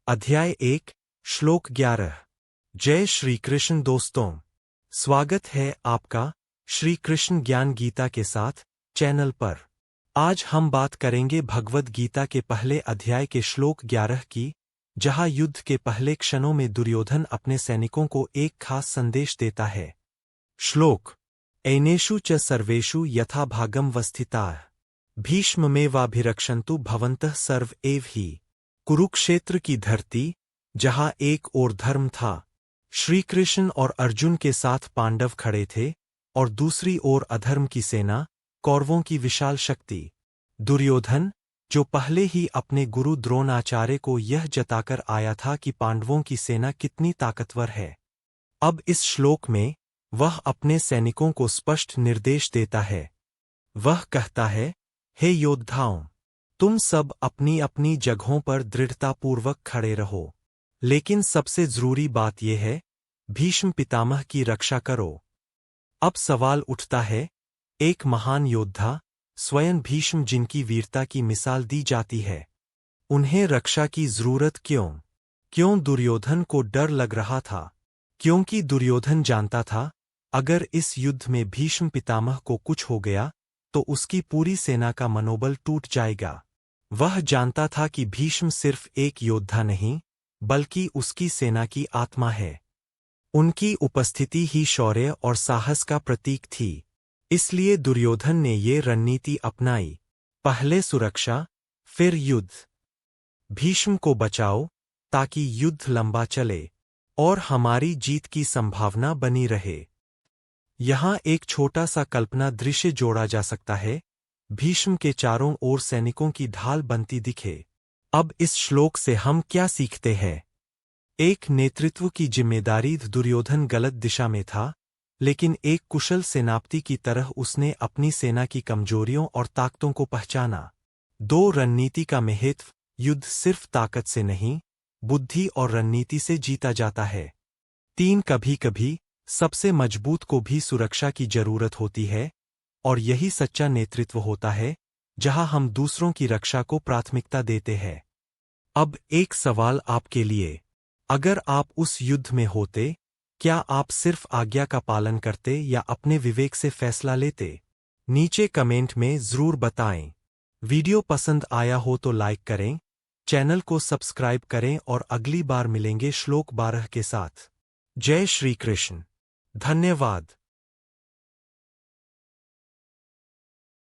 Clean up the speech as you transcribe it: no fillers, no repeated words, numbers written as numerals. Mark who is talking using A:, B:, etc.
A: अध्याय 1 श्लोक 11। जय श्री कृष्ण दोस्तों, स्वागत है आपका श्री कृष्ण ज्ञान गीता के साथ चैनल पर। आज हम बात करेंगे भगवद गीता के पहले अध्याय के श्लोक 11 की, जहां युद्ध के पहले क्षणों में दुर्योधन अपने सैनिकों को एक खास संदेश देता है। श्लोक: एनेषु च सर्वेषु यथा भागम वस्थिताः भीष्ममेवाभिरक्षन्तु भवन्तः सर्व एव हि। कुरुक्षेत्र की धरती, जहां एक ओर धर्म था, श्री कृष्ण और अर्जुन के साथ पांडव खड़े थे, और दूसरी ओर अधर्म की सेना, कौरवों की विशाल शक्ति। दुर्योधन, जो पहले ही अपने गुरु द्रोणाचार्य को यह जताकर आया था कि पांडवों की सेना कितनी ताकतवर है, अब इस श्लोक में वह अपने सैनिकों को स्पष्ट निर्देश देता है। वह कहता है, हे योद्धाओं, तुम सब अपनी अपनी जगहों पर दृढ़तापूर्वक खड़े रहो, लेकिन सबसे जरूरी बात यह है, भीष्म पितामह की रक्षा करो। अब सवाल उठता है, एक महान योद्धा, स्वयं भीष्म जिनकी वीरता की मिसाल दी जाती है, उन्हें रक्षा की जरूरत क्यों? क्यों दुर्योधन को डर लग रहा था? क्योंकि दुर्योधन जानता था, अगर इस युद्ध में भीष्म पितामह को कुछ हो गया, तो उसकी पूरी सेना का मनोबल टूट जाएगा। वह जानता था कि भीष्म सिर्फ एक योद्धा नहीं, बल्कि उसकी सेना की आत्मा है। उनकी उपस्थिति ही शौर्य और साहस का प्रतीक थी। इसलिए दुर्योधन ने ये रणनीति अपनाई, पहले सुरक्षा, फिर युद्ध। भीष्म को बचाओ, ताकि युद्ध लंबा चले और हमारी जीत की संभावना बनी रहे। यहाँ एक छोटा सा कल्पना दृश्य जोड़ा जा सकता है। भीष्म के चारों ओर सैनिकों की ढाल बनती दिखे। अब इस श्लोक से हम क्या सीखते हैं? एक नेतृत्व की जिम्मेदारी। दुर्योधन गलत दिशा में था, लेकिन एक कुशल सेनापति की तरह उसने अपनी सेना की कमजोरियों और ताकतों को पहचाना। दो रणनीति का महत्व: युद्ध सिर्फ ताकत से नहीं, बुद्धि और रणनीति से जीता जाता है। 3 कभी कभी सबसे मजबूत को भी सुरक्षा की जरूरत होती है, और यही सच्चा नेतृत्व होता है, जहां हम दूसरों की रक्षा को प्राथमिकता देते हैं। अब एक सवाल आपके लिए, अगर आप उस युद्ध में होते, क्या आप सिर्फ आज्ञा का पालन करते या अपने विवेक से फैसला लेते? नीचे कमेंट में जरूर बताएं। वीडियो पसंद आया हो तो लाइक करें, चैनल को सब्सक्राइब करें और अगली बार मिलेंगे श्लोक 12 के साथ। जय श्री कृष्ण। धन्यवाद।